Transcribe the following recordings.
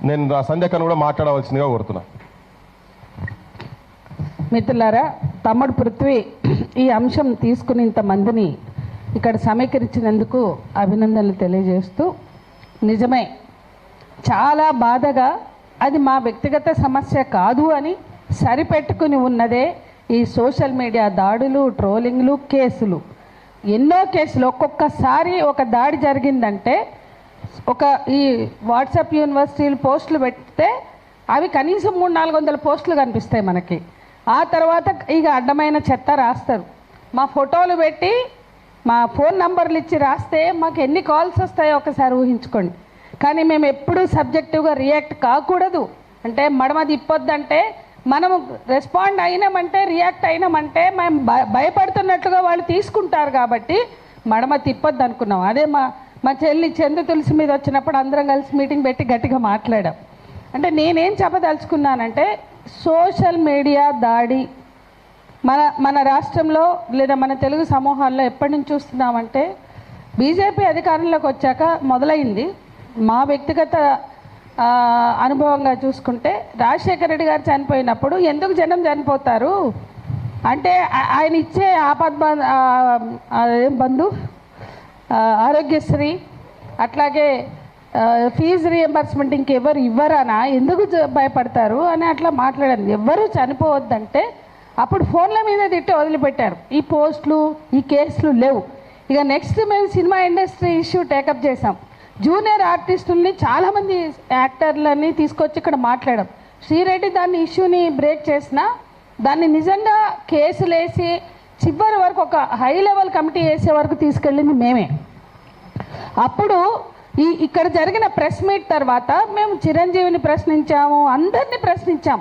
నేను సంధ్యకను కూడా మాట్లాడవలసిందిగా కోరుతున్నా. మిత్రులారా, తమ్ముడు పృథ్వీ ఈ అంశం తీసుకుని ఇంతమందిని ఇక్కడ సమీకరించినందుకు అభినందనలు తెలియజేస్తూ, నిజమే చాలా బాధగా అది మా వ్యక్తిగత సమస్య కాదు అని సరిపెట్టుకుని ఉన్నదే ఈ సోషల్ మీడియా దాడులు, ట్రోలింగ్లు, కేసులు. ఎన్నో కేసులు, ఒక్కొక్కసారి ఒక దాడి జరిగిందంటే ఈ వాట్సాప్ యూనివర్సిటీలు పోస్టులు పెడితే అవి కనీసం 300-400 పోస్టులు కనిపిస్తాయి మనకి. ఆ తర్వాత ఇక అడ్డమైన చెత్త రాస్తారు. మా ఫోటోలు పెట్టి మా ఫోన్ నంబర్లు ఇచ్చి రాస్తే మాకు ఎన్ని కాల్స్ వస్తాయో ఒకసారి ఊహించుకోండి. కానీ మేము ఎప్పుడూ సబ్జెక్టివ్గా రియాక్ట్ కాకూడదు. అంటే మడమ తిప్పొద్దంటే మనము రెస్పాండ్ అయినామంటే, రియాక్ట్ అయినామంటే మేము భయపడుతున్నట్లుగా వాళ్ళు తీసుకుంటారు. కాబట్టి మడమ తిప్పొద్దు అనుకున్నాం. అదే మా చెల్లి చందు తులసి మీద వచ్చినప్పుడు అందరం కలిసి మీటింగ్ పెట్టి గట్టిగా మాట్లాడాం. అంటే నేనేం చెప్పదలుచుకున్నానంటే, సోషల్ మీడియా దాడి మన రాష్ట్రంలో లేదా మన తెలుగు సమూహాల్లో ఎప్పటి నుంచి చూస్తున్నామంటే, బీజేపీ అధికారంలోకి వచ్చాక మొదలైంది. మా వ్యక్తిగత అనుభవంగా చూసుకుంటే, రాజశేఖర రెడ్డి గారు చనిపోయినప్పుడు ఎందుకు జనం చనిపోతారు అంటే ఆయన ఇచ్చే బంధు ఆరోగ్యశ్రీ, అట్లాగే ఫీజు రీఎంబర్స్మెంట్ ఇంకెవరు ఇవ్వరానా, ఎందుకు భయపడతారు అని అట్లా మాట్లాడారు. ఎవరు చనిపోవద్దంటే అప్పుడు ఫోన్ల మీద తిట్టి వదిలిపెట్టారు. ఈ పోస్టులు, ఈ కేసులు లేవు. ఇక నెక్స్ట్ మేము సినిమా ఇండస్ట్రీ ఇష్యూ టేకప్ చేసాం. జూనియర్ ఆర్టిస్టుల్ని చాలామంది యాక్టర్లని తీసుకొచ్చి ఇక్కడ మాట్లాడాం. శ్రీరెడ్డి దాన్ని ఇష్యూని బ్రేక్ చేసినా దాన్ని నిజంగా కేసులు వేసి చివరి వరకు ఒక హై లెవెల్ కమిటీ వేసే వరకు తీసుకెళ్ళింది మేమే. అప్పుడు ఇక్కడ జరిగిన ప్రెస్ మీట్ తర్వాత మేము చిరంజీవిని ప్రశ్నించాము, అందరినీ ప్రశ్నించాం.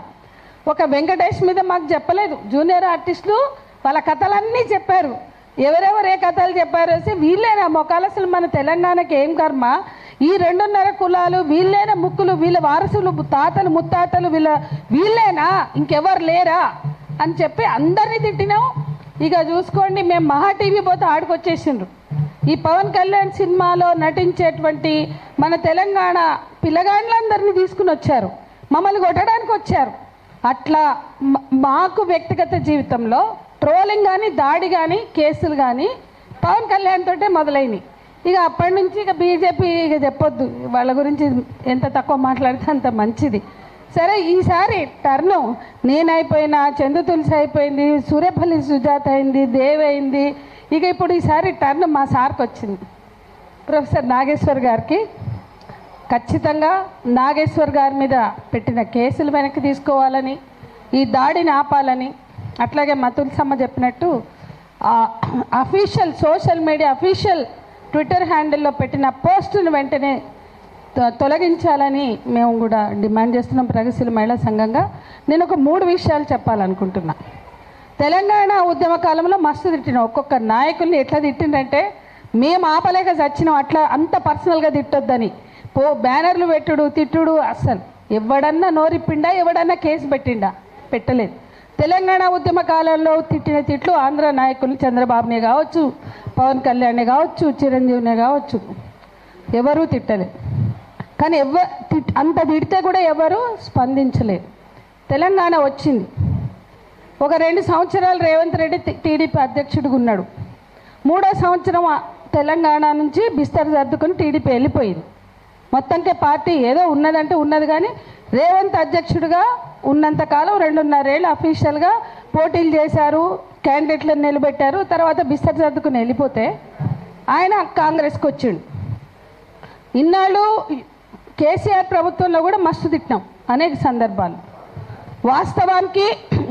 ఒక వెంకటేష్ మీద మాకు చెప్పలేదు. జూనియర్ ఆర్టిస్టులు వాళ్ళ కథలన్నీ చెప్పారు. ఎవరెవరు ఏ కథలు చెప్పారు వీళ్ళేనా మొక్కలు, అసలు మన తెలంగాణకి ఏం కర్మ, ఈ 2.5 కులాలు వీళ్ళేనా, ముక్కులు వీళ్ళ వారసులు, తాతలు ముత్తాతలు వీళ్ళేనా, ఇంకెవరు లేరా అని చెప్పి అందరినీ తిట్టినాం. ఇక చూసుకోండి, మేము మహా టీవీ పోతే ఆడుకొచ్చేసిండ్రు. ఈ పవన్ కళ్యాణ్ సినిమాలో నటించేటువంటి మన తెలంగాణ పిల్లగాండ్లందరినీ తీసుకుని వచ్చారు, మమ్మల్ని కొట్టడానికి వచ్చారు. అట్లా మాకు వ్యక్తిగత జీవితంలో ట్రోలింగ్ కానీ, దాడి కానీ, కేసులు కానీ పవన్ కళ్యాణ్ తోటే మొదలైనవి. ఇక అప్పటి నుంచి ఇక బీజేపీ ఇక చెప్పొద్దు, వాళ్ళ గురించి ఎంత తక్కువ మాట్లాడితే అంత మంచిది. సరే, ఈసారి టర్ను నేనైపోయినా, చందు తులసి అయిపోయింది, సూర్యపల్లి సుజాత అయింది, దేవ్ అయింది. ఇక ఇప్పుడు ఈసారి టర్న్ మా సార్కి వచ్చింది, ప్రొఫెసర్ నాగేశ్వర్ గారికి. ఖచ్చితంగా నాగేశ్వర్ గారి మీద పెట్టిన కేసులు వెనక్కి తీసుకోవాలని, ఈ దాడిని ఆపాలని, అట్లాగే మా తులసమ్మ చెప్పినట్టు official social media official Twitter హ్యాండిల్లో పెట్టిన పోస్టును వెంటనే తొలగించాలని మేము కూడా డిమాండ్ చేస్తున్నాం ప్రగతిశీల మహిళా సంఘంగా. నేను ఒక 3 విషయాలు చెప్పాలనుకుంటున్నా. తెలంగాణ ఉద్యమ కాలంలో మస్తు తిట్టిన ఒక్కొక్క నాయకుల్ని ఎట్లా తిట్టిందంటే, మేము ఆపలేక చచ్చినాం, అట్లా అంత పర్సనల్గా తిట్టొద్దని బ్యానర్లు పెట్టుడు, తిట్టుడు. అస్సలు ఎవడన్నా నోరిప్పిండా, ఎవడన్నా కేసు పెట్టిండా? పెట్టలేదు. తెలంగాణ ఉద్యమ కాలంలో తిట్టిన తిట్లు ఆంధ్ర నాయకులు చంద్రబాబునే కావచ్చు, పవన్ కళ్యాణ్నే కావచ్చు, చిరంజీవినే కావచ్చు, ఎవరూ తిట్టలేదు. కానీ అంత తిడితే కూడా ఎవరు స్పందించలేదు. తెలంగాణ వచ్చింది, ఒక 2 సంవత్సరాలు రేవంత్ రెడ్డి టీడీపీ అధ్యక్షుడిగా ఉన్నాడు. 3వ సంవత్సరం తెలంగాణ నుంచి బిస్తర్ సర్దుకొని టీడీపీ వెళ్ళిపోయింది. మొత్తానికి పార్టీ ఏదో ఉన్నదంటే ఉన్నది, కానీ రేవంత్ అధ్యక్షుడిగా ఉన్నంతకాలం 2.5 ఏళ్ళు అఫీషియల్గా పోటీలు చేశారు, క్యాండిడేట్లను నిలబెట్టారు. తర్వాత బిస్తర్ సర్దుకుని వెళ్ళిపోతే ఆయన కాంగ్రెస్కి వచ్చిండు. ఇన్నాళ్ళు కేసీఆర్ ప్రభుత్వంలో కూడా మస్తు తిట్టినాం అనేక సందర్భాలు. వాస్తవానికి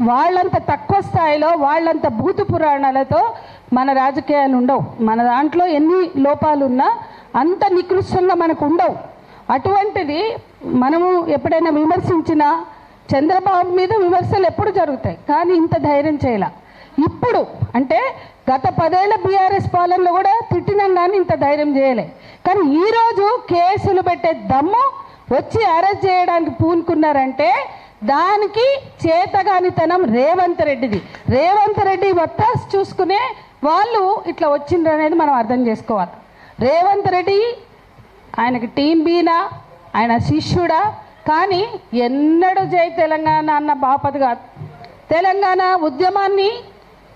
వాళ్ళంత తక్కువ స్థాయిలో, వాళ్ళంత భూతు పురాణాలతో మన రాజకీయాలు ఉండవు. మన దాంట్లో ఎన్ని లోపాలు ఉన్నా అంత నికృష్టంగా మనకు ఉండవు. అటువంటిది మనము ఎప్పుడైనా విమర్శించినా చంద్రబాబు మీద విమర్శలు ఎప్పుడు జరుగుతాయి, కానీ ఇంత ధైర్యం చేయాల. ఇప్పుడు అంటే గత 10 ఏళ్ల బీఆర్ఎస్ పాలనలో కూడా తిట్టినాం, కానీ ఇంత ధైర్యం చేయలే. కానీ ఈరోజు కేసులు పెట్టే దమ్ము వచ్చి అరెస్ట్ చేయడానికి పూనుకున్నారంటే దానికి చేతగానితనం రేవంత్ రెడ్డిది. రేవంత్ రెడ్డి వత్తాసు చూసుకునే వాళ్ళు ఇట్లా వచ్చిండ్రు అనేది మనం అర్థం చేసుకోవాలి. రేవంత్ రెడ్డి ఆయనకి టీం బీనా, ఆయన శిష్యుడా, కానీ ఎన్నడూ జై తెలంగాణ అన్న బాపతి కాదు. తెలంగాణ ఉద్యమాన్ని,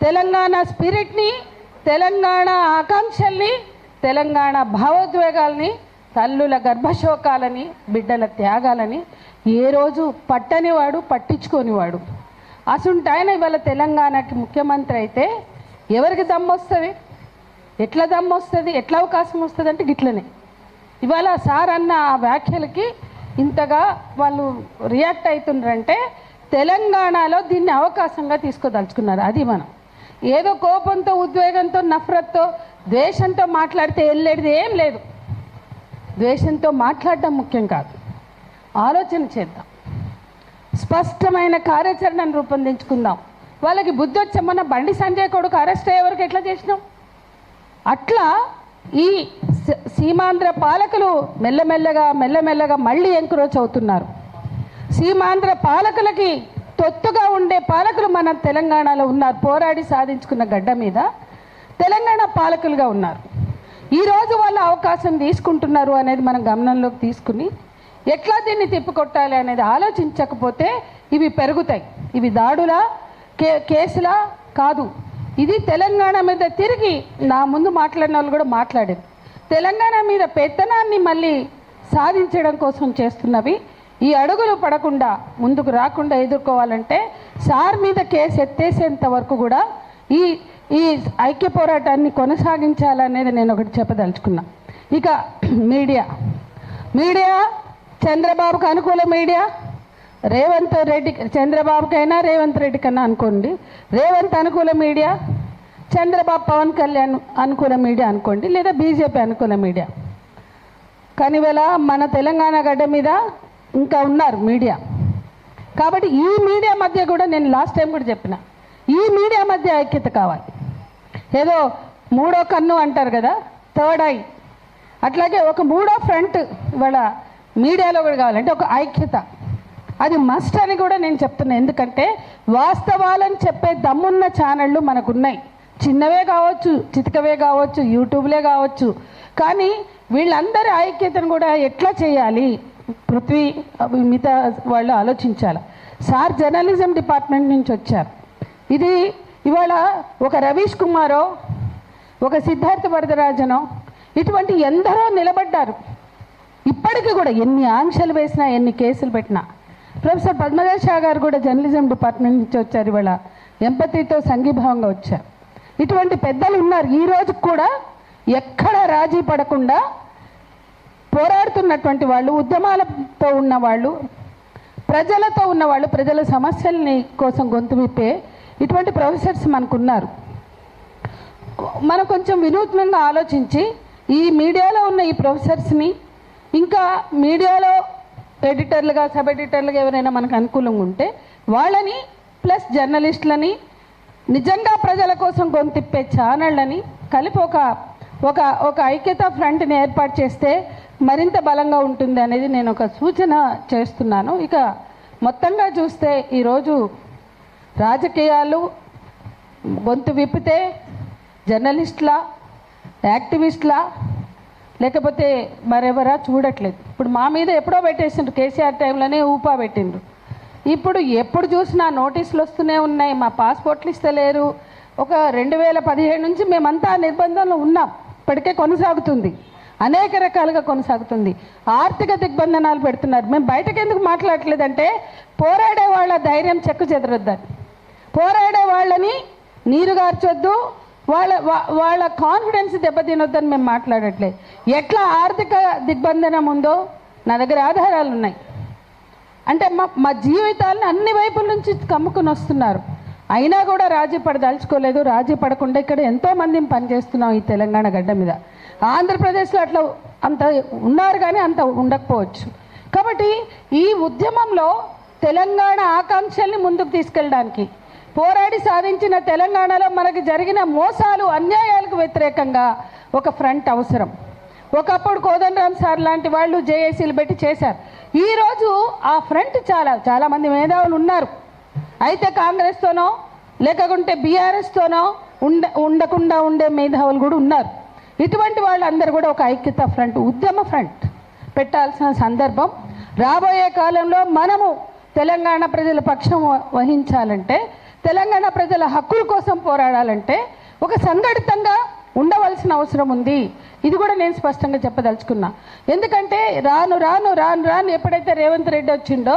తెలంగాణ స్పిరిట్ని, తెలంగాణ ఆకాంక్షల్ని, తెలంగాణ భావోద్వేగాల్ని, తల్లుల గర్భశోకాలని, బిడ్డల త్యాగాలని ఏ రోజు పట్టనివాడు, పట్టించుకోనివాడు. అసుంటాయన ఇవాళ తెలంగాణకి ముఖ్యమంత్రి అయితే ఎవరికి దమ్మొస్తుంది? ఎట్లా దమ్మొస్తుంది? ఎట్లా అవకాశం వస్తుంది అంటే గిట్లనే. ఇవాళ సార్ అన్న ఆ వ్యాఖ్యలకి ఇంతగా వాళ్ళు రియాక్ట్ అవుతున్నారంటే తెలంగాణలో దీన్ని అవకాశంగా తీసుకోదలుచుకున్నారు. అది మనం ఏదో కోపంతో, ఉద్వేగంతో, నఫరత్తో, ద్వేషంతో మాట్లాడితే వెళ్ళేది ఏం లేదు. ద్వేషంతో మాట్లాడడం ముఖ్యం కాదు. ఆలోచన చేద్దాం, స్పష్టమైన కార్యాచరణను రూపొందించుకుందాం. వాళ్ళకి బుద్ధి వచ్చామన్న బండి సంజయ్ కొడుకు అరెస్ట్ అయ్యే వరకు ఎట్లా చేసినాం? అట్లా ఈ సీమాంధ్ర పాలకులు మెల్లమెల్లగా మళ్ళీ ఎంక్రోచ్ అవుతున్నారు. సీమాంధ్ర పాలకులకి తొత్తుగా ఉండే పాలకులు మన తెలంగాణలో ఉన్నారు. పోరాడి సాధించుకున్న గడ్డ మీద తెలంగాణ పాలకులుగా ఉన్నారు. ఈరోజు వాళ్ళు అవకాశం తీసుకుంటున్నారు అనేది మనం గమనంలోకి తీసుకుని ఎట్లా దీన్ని తిప్పికొట్టాలి అనేది ఆలోచించకపోతే ఇవి పెరుగుతాయి. ఇవి దాడులా, కేసులా కాదు. ఇది తెలంగాణ మీద తిరిగి నా ముందు మాట్లాడిన వాళ్ళు కూడా మాట్లాడారు. తెలంగాణ మీద పెత్తనాన్ని మళ్ళీ సాధించడం కోసం చేస్తున్నవి. ఈ అడుగులు పడకుండా, ముందుకు రాకుండా ఎదుర్కోవాలంటే సార్ మీద కేసు ఎత్తేసేంత వరకు కూడా ఈ ఐక్య పోరాటాన్ని కొనసాగించాలనేది నేను ఒకటి చెప్పదలుచుకున్నా. ఇక మీడియా చంద్రబాబుకు అనుకూల మీడియా, రేవంత్ రెడ్డి, చంద్రబాబుకైనా రేవంత్ రెడ్డి కన్నా అనుకోండి, రేవంత్ అనుకూల మీడియా, చంద్రబాబు పవన్ కళ్యాణ్ అనుకూల మీడియా అనుకోండి, లేదా బీజేపీ అనుకూల మీడియా. కానీ ఇవాళ మన తెలంగాణ గడ్డ మీద ఇంకా ఉన్నారు మీడియా. కాబట్టి ఈ మీడియా మధ్య కూడా నేను లాస్ట్ టైం కూడా చెప్పిన, ఈ మీడియా మధ్య ఐక్యత కావాలి. ఏదో మూడో కన్ను అంటారు కదా, థర్డ్ ఐ, అట్లాగే ఒక మూడో ఫ్రంట్ ఇవాళ మీడియాలో కూడా కావాలంటే ఒక ఐక్యత, అది మస్ట్ అని కూడా నేను చెప్తున్నాను. ఎందుకంటే వాస్తవాలను చెప్పే దమ్మున్న ఛానళ్ళు మనకున్నాయి. చిన్నవే కావచ్చు, చితికవే కావచ్చు, యూట్యూబ్లే కావచ్చు. కానీ వీళ్ళందరి ఐక్యతను కూడా ఎట్లా చేయాలి, పృథ్వీ మిగతా వాళ్ళు ఆలోచించాలి. సార్ జర్నలిజం డిపార్ట్మెంట్ నుంచి వచ్చారు. ఇది ఇవాళ ఒక రవీష్ కుమారో, ఒక సిద్ధార్థ వరదరాజనో, ఇటువంటి ఎందరో నిలబడ్డారు. ఇప్పటికీ కూడా ఎన్ని ఆంక్షలు వేసినా, ఎన్ని కేసులు పెట్టినా. ప్రొఫెసర్ పద్మజ షా గారు కూడా జర్నలిజం డిపార్ట్మెంట్ నుంచి వచ్చారు. ఇవాళ ఎంపతితో సంఘీభావంగా వచ్చారు. ఇటువంటి పెద్దలు ఉన్నారు. ఈ రోజు కూడా ఎక్కడ రాజీ పడకుండా పోరాడుతున్నటువంటి వాళ్ళు, ఉద్యమాలతో ఉన్నవాళ్ళు, ప్రజలతో ఉన్నవాళ్ళు, ప్రజల సమస్యల్ని కోసం గొంతు విప్పే ఇటువంటి ప్రొఫెసర్స్ మనకున్నారు. మనం కొంచెం వినూత్నంగా ఆలోచించి ఈ మీడియాలో ఉన్న ఈ ప్రొఫెసర్స్ని, ఇంకా మీడియాలో ఎడిటర్లుగా, సబ్ ఎడిటర్లుగా ఎవరైనా మనకు అనుకూలంగా ఉంటే వాళ్ళని, ప్లస్ జర్నలిస్టులని, నిజంగా ప్రజల కోసం గొంతిప్పే ఛానళ్ళని కలిపి ఒక ఐక్యత ఫ్రంట్ని ఏర్పాటు చేస్తే మరింత బలంగా ఉంటుంది అనేది నేను ఒక సూచన చేస్తున్నాను. ఇక మొత్తంగా చూస్తే ఈరోజు రాజకీయాలు గొంతు విప్పితే జర్నలిస్టుల, యాక్టివిస్టుల, లేకపోతే మరెవరా చూడట్లేదు. ఇప్పుడు మా మీద ఎప్పుడో పెట్టేసిండ్రు, కేసీఆర్ టైంలోనే ఊపా పెట్టిండ్రు. ఇప్పుడు ఎప్పుడు చూసినా నోటీసులు వస్తూనే ఉన్నాయి. మా పాస్పోర్ట్లు ఇస్తలేరు. ఒక 2017 నుంచి మేమంతా నిర్బంధంలో ఉన్నాం. ఇప్పటికే కొనసాగుతుంది, అనేక రకాలుగా కొనసాగుతుంది. ఆర్థిక దిగ్బంధనాలు పెడుతున్నారు. మేము బయటకు ఎందుకు మాట్లాడట్లేదంటే పోరాడే వాళ్ళ ధైర్యం చెక్కు చెదరొద్దని, పోరాడే వాళ్ళని నీరు గార్చొద్దు, వాళ్ళ కాన్ఫిడెన్స్ దెబ్బతినొద్దని మేము మాట్లాడట్లేదు. ఎట్లా ఆర్థిక దిగ్బంధనం ఉందో నా దగ్గర ఆధారాలు ఉన్నాయి. అంటే మా జీవితాలను అన్ని వైపుల నుంచి కమ్ముకుని వస్తున్నారు. అయినా కూడా రాజీ పడదలుచుకోలేదు. రాజీ పడకుండా ఇక్కడ ఎంతోమందిని పనిచేస్తున్నాం ఈ తెలంగాణ గడ్డ మీద. ఆంధ్రప్రదేశ్లో అట్లా అంత ఉన్నారు, కానీ అంత ఉండకపోవచ్చు. కాబట్టి ఈ ఉద్యమంలో తెలంగాణ ఆకాంక్షల్ని ముందుకు తీసుకెళ్ళడానికి, పోరాడి సాధించిన తెలంగాణలో మనకు జరిగిన మోసాలు, అన్యాయాలకు వ్యతిరేకంగా ఒక ఫ్రంట్ అవసరం. ఒకప్పుడు కోదండరామ్ సార్ లాంటి వాళ్ళు జేఏసీలు పెట్టి చేశారు. ఈరోజు ఆ ఫ్రంట్ చాలామంది మేధావులు ఉన్నారు. అయితే కాంగ్రెస్తోనో లేకుంటే బీఆర్ఎస్తోనో ఉండకుండా ఉండే మేధావులు కూడా ఉన్నారు. ఇటువంటి వాళ్ళందరూ కూడా ఒక ఐక్యత ఫ్రంట్, ఉద్యమ ఫ్రంట్ పెట్టాల్సిన సందర్భం. రాబోయే కాలంలో మనము తెలంగాణ ప్రజల పక్షం వహించాలంటే, తెలంగాణ ప్రజల హక్కుల కోసం పోరాడాలంటే ఒక సంఘటితంగా ఉండవలసిన అవసరం ఉంది. ఇది కూడా నేను స్పష్టంగా చెప్పదలుచుకున్నా. ఎందుకంటే రాను రాను రాను రాను ఎప్పుడైతే రేవంత్ రెడ్డి వచ్చిండో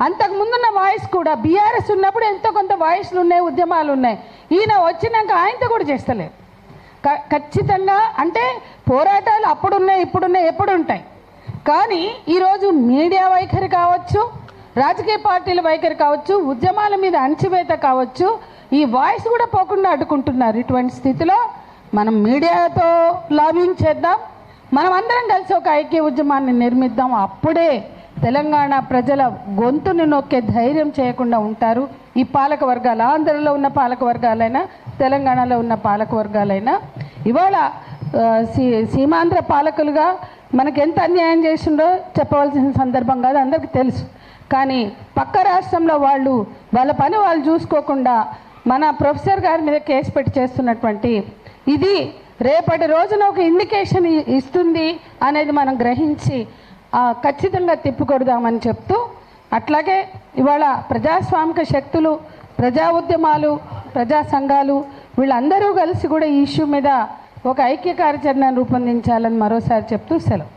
అంతకుముందున్న వాయిస్ కూడా బీఆర్ఎస్ ఉన్నప్పుడు ఎంతో కొంత వాయిస్లు ఉన్నాయి, ఉద్యమాలు ఉన్నాయి. ఈయన వచ్చినాక ఆయనతో కూడా చేస్తలేదు. ఖచ్చితంగా అంటే పోరాటాలు అప్పుడున్నాయి, ఇప్పుడున్నాయి, ఎప్పుడు ఉంటాయి. కానీ ఈరోజు మీడియా వైఖరి కావచ్చు, రాజకీయ పార్టీల వైఖరి కావచ్చు, ఉద్యమాల మీద అణచివేత కావచ్చు, ఈ వాయిస్ కూడా పోకుండా అడ్డుకుంటున్నారు. ఇటువంటి స్థితిలో మనం మీడియాతో లాబింగ్ చేద్దాం, మనం అందరం కలిసి ఒక ఐక్య ఉద్యమాన్ని నిర్మిద్దాం. అప్పుడే తెలంగాణ ప్రజల గొంతుని నొక్కే ధైర్యం చేయకుండా ఉంటారు ఈ పాలక వర్గాలు. ఆంధ్రలో ఉన్న పాలక వర్గాలైనా, తెలంగాణలో ఉన్న పాలక వర్గాలైనా. ఇవాళ సీమాంధ్ర పాలకులుగా మనకు ఎంత అన్యాయం చేసిండో చెప్పవలసిన సందర్భం కాదు, అందరికీ తెలుసు. కానీ పక్క రాష్ట్రంలో వాళ్ళ పని వాళ్ళు చూసుకోకుండా మన ప్రొఫెసర్ గారి మీద కేసు పెట్టి చేస్తున్నటువంటి ఇది రేపటి రోజున ఒక ఇండికేషన్ ఇస్తుంది అనేది మనం గ్రహించి ఖచ్చితంగా తిప్పికొడదామని చెప్తూ, అట్లాగే ఇవాళ ప్రజాస్వామిక శక్తులు, ప్రజా ఉద్యమాలు, ప్రజా సంఘాలు వీళ్ళందరూ కలిసి కూడా ఈ ఇష్యూ మీద ఒక ఐక్య కార్యాచరణను రూపొందించాలని మరోసారి చెప్తూ సెలవు.